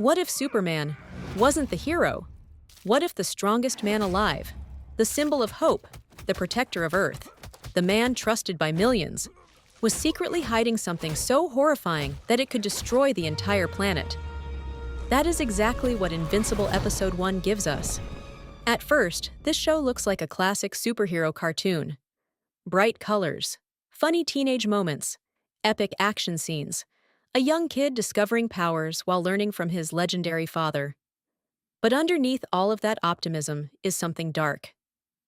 What if Superman wasn't the hero? What if the strongest man alive, the symbol of hope, the protector of Earth, the man trusted by millions, was secretly hiding something so horrifying that it could destroy the entire planet? That is exactly what Invincible Episode 1 gives us. At first, this show looks like a classic superhero cartoon. Bright colors, funny teenage moments, epic action scenes, a young kid discovering powers while learning from his legendary father. But underneath all of that optimism is something dark,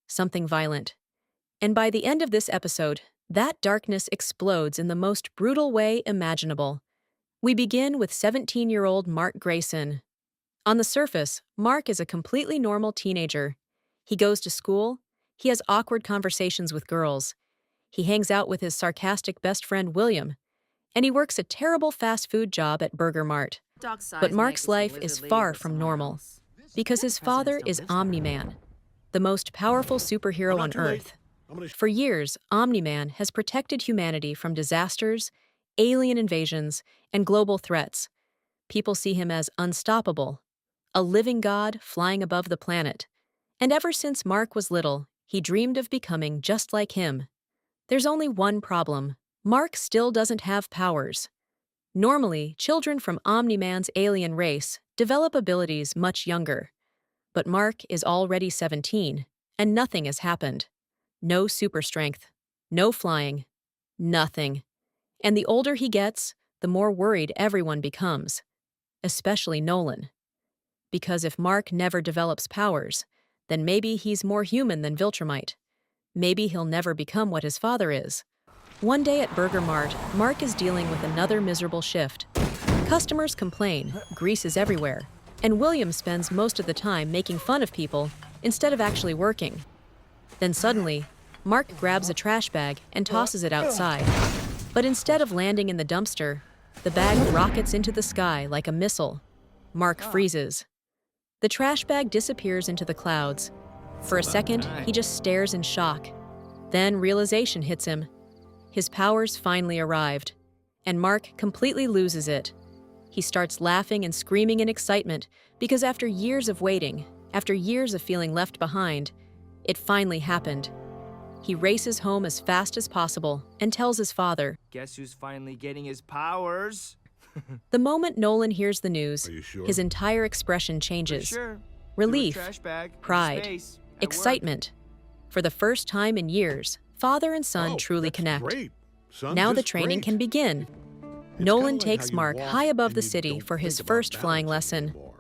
something violent. And by the end of this episode, that darkness explodes in the most brutal way imaginable. We begin with 17-year-old Mark Grayson. On the surface, Mark is a completely normal teenager. He goes to school, he has awkward conversations with girls, he hangs out with his sarcastic best friend William, and he works a terrible fast food job at Burger Mart. But Mark's life is far from normal, because his father is Omni Man, the most powerful superhero on Earth. For years, Omni Man has protected humanity from disasters, alien invasions, and global threats. People see him as unstoppable, a living god flying above the planet. And ever since Mark was little, he dreamed of becoming just like him. There's only one problem. Mark still doesn't have powers. Normally, children from Omni Man's alien race develop abilities much younger. But Mark is already 17, and nothing has happened. No super strength, no flying, nothing. And the older he gets, the more worried everyone becomes, especially Nolan. Because if Mark never develops powers, then maybe he's more human than Viltrumite. Maybe he'll never become what his father is. One day at Burger Mart, Mark is dealing with another miserable shift. Customers complain, grease is everywhere, and William spends most of the time making fun of people instead of actually working. Then suddenly, Mark grabs a trash bag and tosses it outside. But instead of landing in the dumpster, the bag rockets into the sky like a missile. Mark freezes. The trash bag disappears into the clouds. For a second, he just stares in shock. Then realization hits him. His powers finally arrived, and Mark completely loses it. He starts laughing and screaming in excitement because after years of waiting, after years of feeling left behind, it finally happened. He races home as fast as possible and tells his father. Guess who's finally getting his powers? The moment Nolan hears the news, Sure? his entire expression changes. Sure. Relief, Trash bag, pride, space, at work. excitement. For the first time in years, father and son truly that's connect. Great. Son, Now the just training great. can begin. It's Nolan kinda like takes how you Mark walk high above and the you city don't for his think about first flying balance lesson. anymore.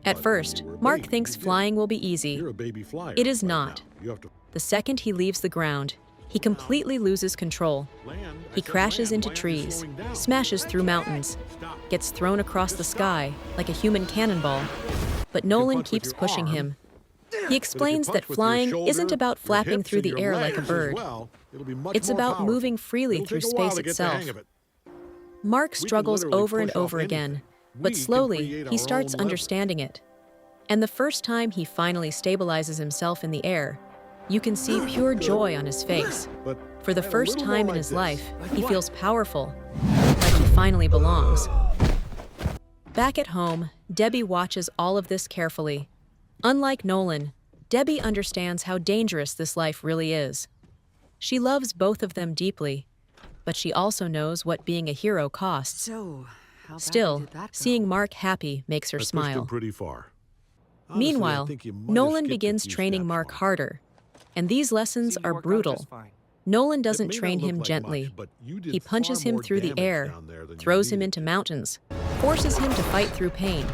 At But first, when you were a Mark baby, thinks you did. flying will be easy. You're a baby flyer It is right not. now. You have to The second he leaves the ground, he completely loses control. land. I He said crashes land. into Why aren't you trees, slowing down? smashes through mountains, Stop. gets thrown across the sky like a human cannonball. But Nolan punch with keeps your pushing arm. him. But if He you explains punch that with your flying shoulder, isn't about your flapping hips, through and the your air like a legs as bird. well, it'll be much It's more about powerful. moving freely It'll through take a while space to get the itself. hang of it. Mark We can struggles literally over and push off over again, anything. We but can slowly create he our starts own understanding it. And the first time he finally stabilizes himself in the air, you can see pure joy on his face. But For the a first little more time in like his this. life, Like he what? feels powerful, like he finally belongs. Back at home, Debbie watches all of this carefully. Unlike Nolan, Debbie understands how dangerous this life really is. She loves both of them deeply, but she also knows what being a hero costs. So, how badly Still, did that go? seeing Mark happy makes her I pushed smile. him pretty far. Honestly, I Meanwhile, think you might have Nolan skipped a begins few training steps Mark on it. harder, and these lessons Seemed to are work out brutal. just fine. Nolan It doesn't may not train look him like gently. much, but you did He punches far him more through the damage air, down there than you throws him needed into to. mountains, forces him to fight through pain.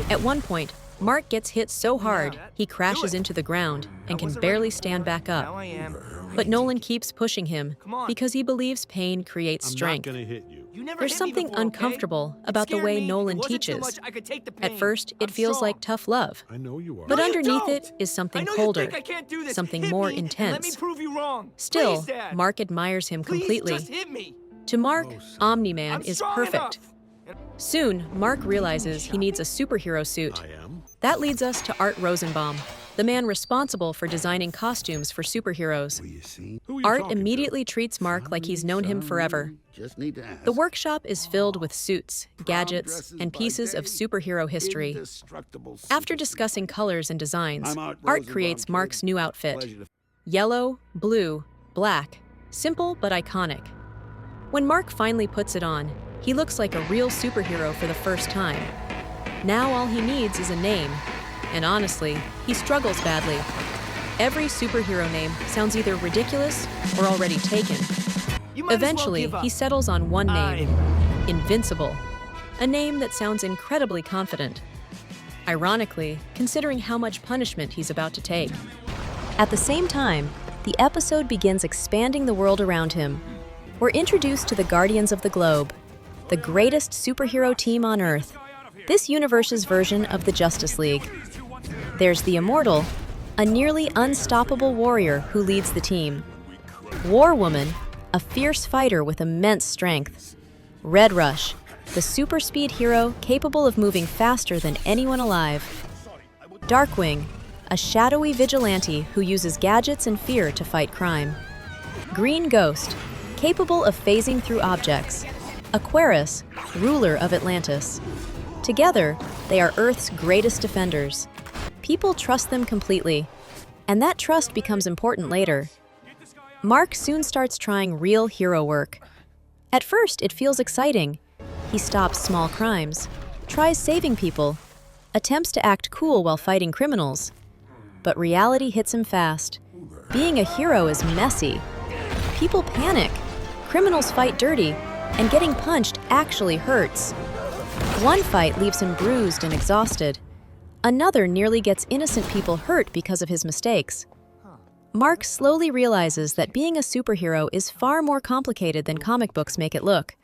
At one point, Mark gets hit so hard he crashes into the ground and can barely stand back Now up. I am. But Nolan keeps pushing him Come on. because he believes pain creates I'm strength. not gonna hit you. You never There's hit me something before, okay? uncomfortable It about the scared way me. Nolan It wasn't too teaches. much. I could take the At pain. first, it I'm feels strong. like tough love. I know you are. But No, you underneath don't. it is something I know colder, you think I can't do this. something Hit more me and intense. let me prove you wrong. Still, Please, Dad. Mark admires him Please, completely. just hit me. To Mark, Oh, son. Omni Man I'm is strong perfect. enough. Soon, Mark realizes he needs a superhero suit. I am. That leads us to Art Rosenbaum, the man responsible for designing costumes for superheroes. Who are you Art talking to? immediately treats Mark like he's known him forever. Just need to ask. The workshop is filled with suits, gadgets, and pieces of superhero history. Indestructible After super discussing colors and designs, I'm Art Art Rosenbaum, creates kid. Mark's new outfit. Pleasure to- Yellow, blue, black. Simple but iconic. When Mark finally puts it on, he looks like a real superhero for the first time. Now all he needs is a name. And honestly, he struggles badly. Every superhero name sounds either ridiculous or already taken. You might as well Eventually, give up. he settles on one name, I'm- Invincible, a name that sounds incredibly confident. Ironically, considering how much punishment he's about to take. At the same time, the episode begins expanding the world around him. We're introduced to the Guardians of the Globe, the greatest superhero team on Earth, this universe's version of the Justice League. There's the Immortal, a nearly unstoppable warrior who leads the team. War Woman, a fierce fighter with immense strength. Red Rush, the super speed hero capable of moving faster than anyone alive. Darkwing, a shadowy vigilante who uses gadgets and fear to fight crime. Green Ghost, capable of phasing through objects. Aquarius, ruler of Atlantis. Together, they are Earth's greatest defenders. People trust them completely, and that trust becomes important later. Mark soon starts trying real hero work. At first, it feels exciting. He stops small crimes, tries saving people, attempts to act cool while fighting criminals. But reality hits him fast. Being a hero is messy. People panic, criminals fight dirty, and getting punched actually hurts. One fight leaves him bruised and exhausted. Another nearly gets innocent people hurt because of his mistakes. Mark slowly realizes that being a superhero is far more complicated than comic books make it look.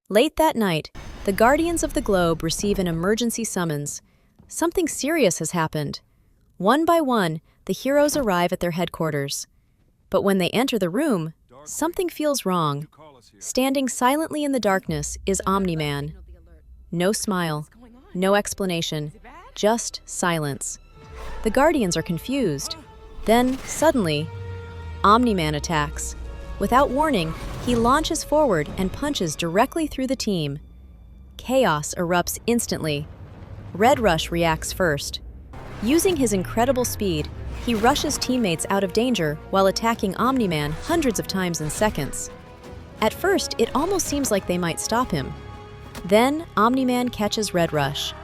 Late that night, the Guardians of the Globe receive an emergency summons. Something serious has happened. One by one, the heroes arrive at their headquarters. But when they enter the room, something feels wrong. Standing silently in the darkness is Omni Man. No smile, no explanation, just silence. The Guardians are confused. Then, suddenly, Omni Man attacks. Without warning, he launches forward and punches directly through the team. Chaos erupts instantly. Red Rush reacts first. Using his incredible speed, he rushes teammates out of danger while attacking Omni Man hundreds of times in seconds. At first, it almost seems like they might stop him. Then, Omni Man catches Red Rush.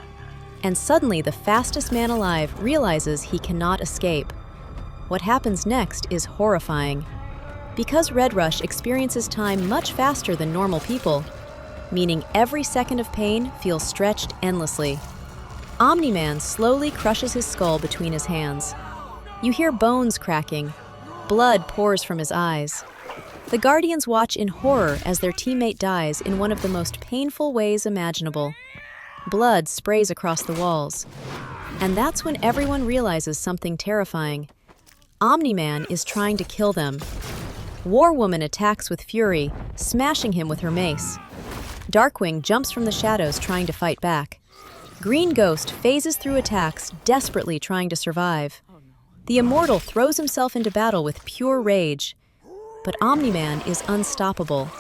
And suddenly, the fastest man alive realizes he cannot escape. What happens next is horrifying. Because Red Rush experiences time much faster than normal people, meaning every second of pain feels stretched endlessly. Omni Man slowly crushes his skull between his hands. You hear bones cracking. Blood pours from his eyes. The Guardians watch in horror as their teammate dies in one of the most painful ways imaginable. Blood sprays across the walls. And that's when everyone realizes something terrifying. Omni Man is trying to kill them. War Woman attacks with fury, smashing him with her mace. Darkwing jumps from the shadows trying to fight back. Green Ghost phases through attacks, desperately trying to survive. The Immortal throws himself into battle with pure rage. But Omni Man is unstoppable.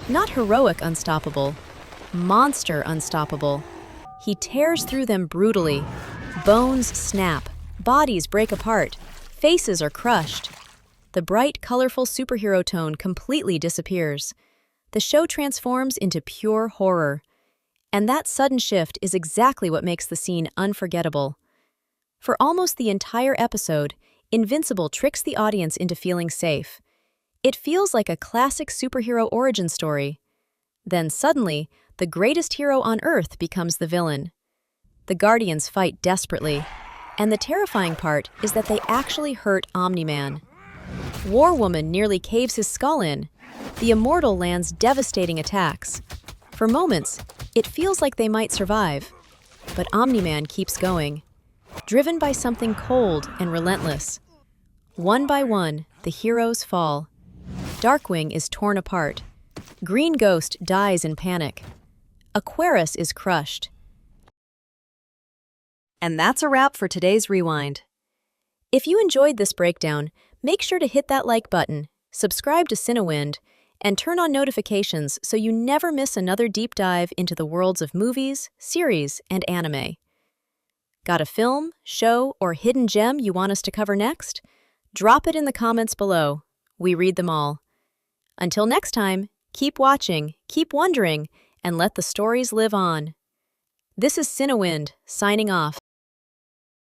Not heroic unstoppable, monster unstoppable. He tears through them brutally. Bones snap, bodies break apart, faces are crushed. The bright, colorful superhero tone completely disappears. The show transforms into pure horror. And that sudden shift is exactly what makes the scene unforgettable. For almost the entire episode, Invincible tricks the audience into feeling safe. It feels like a classic superhero origin story. Then suddenly, the greatest hero on Earth becomes the villain. The Guardians fight desperately, and the terrifying part is that they actually hurt Omni Man. War Woman nearly caves his skull in. The Immortal lands devastating attacks. For moments, it feels like they might survive, but Omni Man keeps going, driven by something cold and relentless. One by one, the heroes fall. Darkwing is torn apart. Green Ghost dies in panic. Aquarius is crushed. And that's a wrap for today's Rewind. If you enjoyed this breakdown, make sure to hit that like button, subscribe to Cinewind, and turn on notifications so you never miss another deep dive into the worlds of movies, series, and anime. Got a film, show, or hidden gem you want us to cover next? Drop it in the comments below. We read them all. Until next time, keep watching, keep wondering, and let the stories live on. This is Cinewind, signing off.